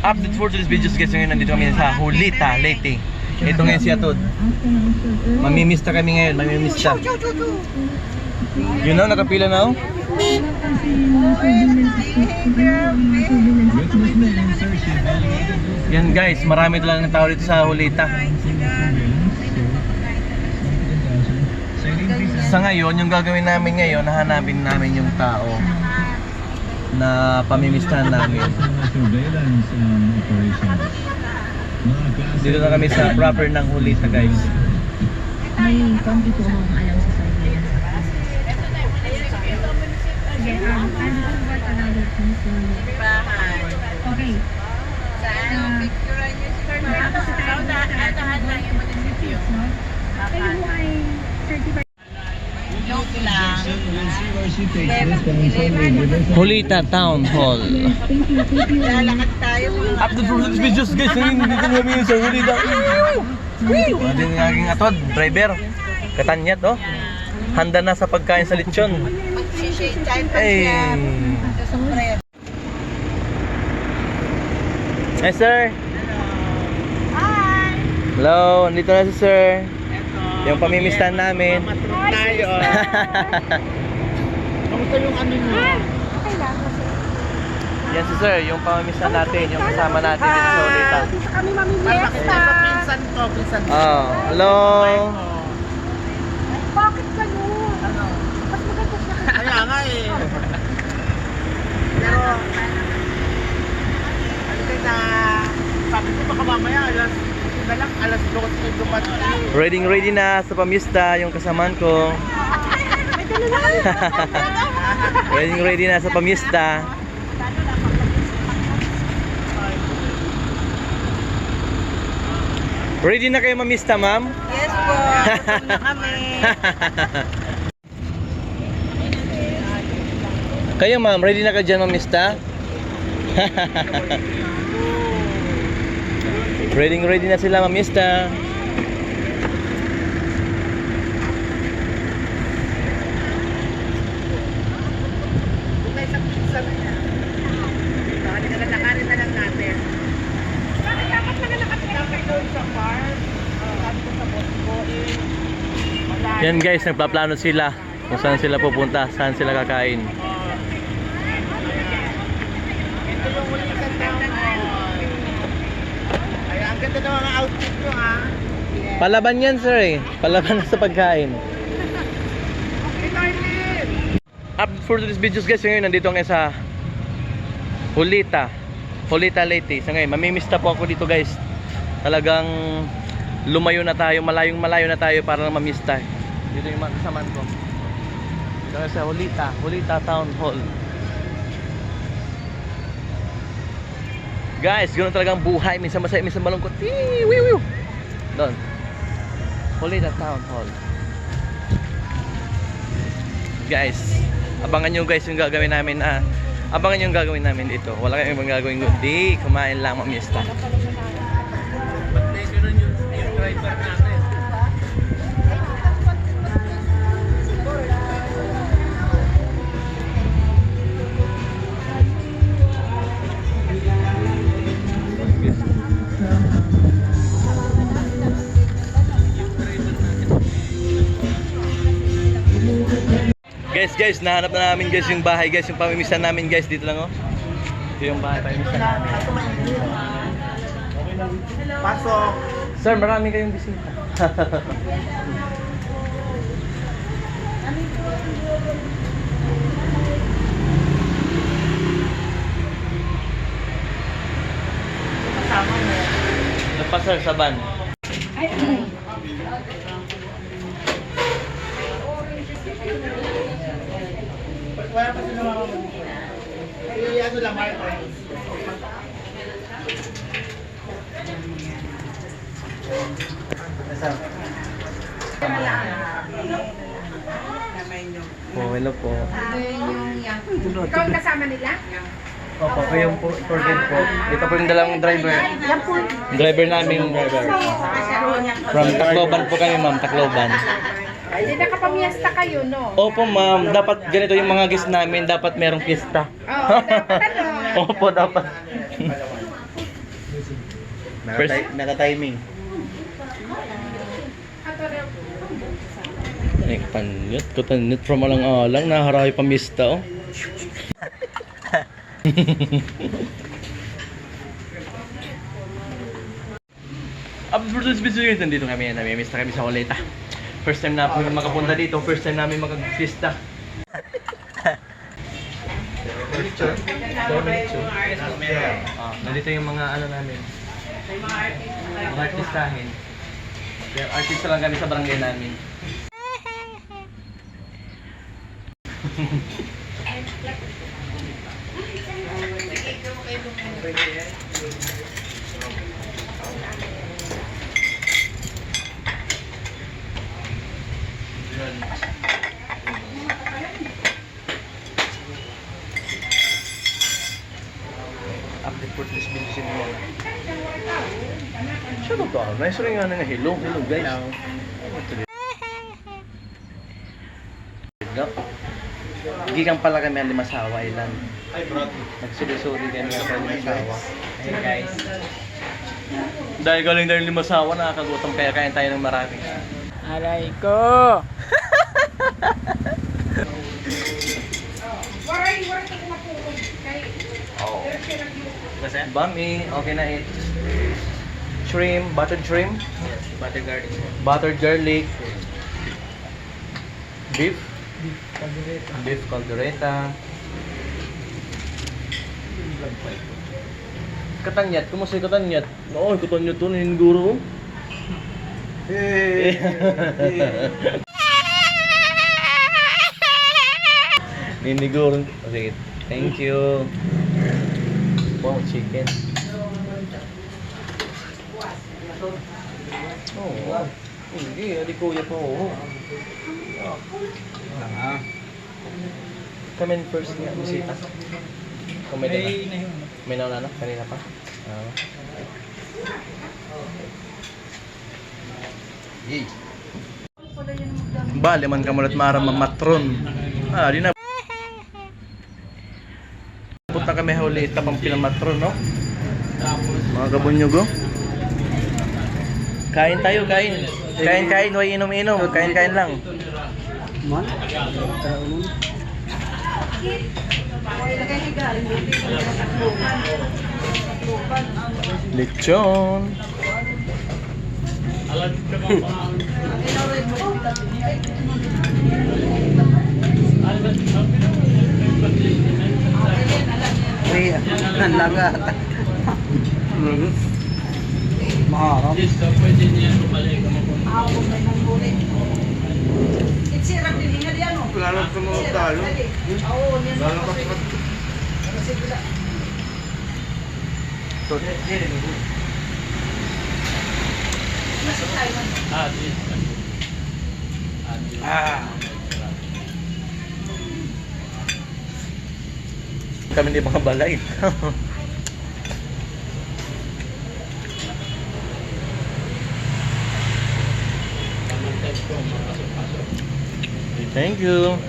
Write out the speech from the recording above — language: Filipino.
Update for today's videos guys, ngayon nandito kami sa Julita, Leyte. Ito ngayon si Atod. Mamimista kami ngayon, mamimista. Yun na, nakapila na oh. Yan guys, marami talagang tao dito sa Julita. Sa ngayon, yung gagawin namin ngayon, hahanapin namin yung tao na pamimistahan namin. Dito na kami sa proper ng Julita guys. May konti po akong alam sa sarili. Okay. Kayo mo ay certified. Julita Town Hall. Lalakad tayo. Update for today's videos guys, ngayon dito na kami sa Julita. Ano yung aking Atod, driver. Katanyat oh. Handa na sa pagkain sa lechon. Mag-shake time pa Hey. siya. Hi sir. Hi! Hello, andito na si sir. Yung pamimistahan namin. Tayo. Kamusta yung ano mo? Yan si sir, yung pamimistahan natin, yung kasama natin dito sa Julita. Dito kami mamimiesta. Pinsan ko, pinsan ko. Oh, hello. Bakit ganun? Ano? Mas maganda siya. Kaya nga eh. Pero, ano na, sabi ko baka mamaya alas 12 dumating. Ready na sa pamista yung kasamaan ko. Ready na sa pamista. Ready na kayo mamista, ma'am? Yes po, na kami. Kayo, ma'am, ready na kayo dyan mamista? Ready na sila mamista. Tayo sa pizza na niya. Baka naglalakarin na lang natin. Bakit dapat nagalakad doon sa park? Sabi ko sa boss ko eh. Yan guys, nagpaplano sila kung saan sila pupunta, saan sila kakain. Ito yung ulit sa town hall. Ay, ang ganda ng mga outfit nyo ha. Palaban yan sir eh. Palaban na sa pagkain. Okay, Darlene! Update for today's videos guys, ngayon nandito ngayon sa Julita, Leyte. So ngayon, mamimista po ako dito guys. Talagang lumayo na tayo, malayo na tayo para mamista. Dito yung mga kasamaan ko. Dito sa Julita Town Hall. Guys, ganoon talagang buhay, minsan masaya, minsan malungkot. Wiw. Doon. Julita Town Hall. Guys, abangan nyo guys yung gagawin namin abangan nyo yung gagawin namin dito. Wala kayong ibang gagawin kundi kumain lang, mamista. Guys, nahanap na namin guys yung bahay guys, yung pamimisan namin guys, dito lang oh. Ito yung bahay pamimisan namin. Pasok! Sir, marami kayong bisita. Kasama mo. Ano pa sir, sa van? Wala pa sila mga mamagiging. Ay, ano lang, Marco. Oh, hello po. Ikaw ang kasama nila? Opo, kayong po, tour guide po. Ito po yung dalawang driver. Driver namin, driver. From Tacloban po kami, ma'am, Tacloban. Hindi nakapamiesta kayo, no? Opo, ma'am, dapat ganito yung mga guests namin, dapat merong pista. Oo, dapat ano? Opo, dapat. Naka-timing. Ay, katanyot from alang-alang, naharay pa mista, oh. Update for this video guys, nandito kami, namimiss na kami sa Oleta. First time na kami makapunta dito, first time namin makag-pista. Nandito yung mga ano namin, mga artistahin. Kaya artista lang kami sa barangay namin. Update for this video sa inyo. Siya to? Nice rin nga nga. Hello guys. Gigang pala kami ang Limasawa Island. Ay, bro. Nagsuli-suli kami sa Limasawa. Hey guys. Dahil galing tayo Limasawa, nakakagutom kaya kain tayo ng marami. Aray ko! Oh. Bami, okay na it. Shrimp, buttered shrimp, Butter garlic. buttered garlic, beef, beef caldereta. Katanyat, kumusta yung katanyat? Oo, katanyat to, niniguro. Niniguro. Okay, thank you. Wow, chicken. Oh, hindi, adi kuya po. Come in first nga, bisita. Kumain na. May nauna na, kanina pa. Bale man kamulat mara mamatron. Di na. Punta kami huli tapang pinamatron, no? Mga kabunyogo. Kain tayo, kain. Kain, huwag inom-inom. Kain lang. Lechon. Laga. Maharap. Lalap sa mga talo. Lalap Kami di mga balay. Thank you.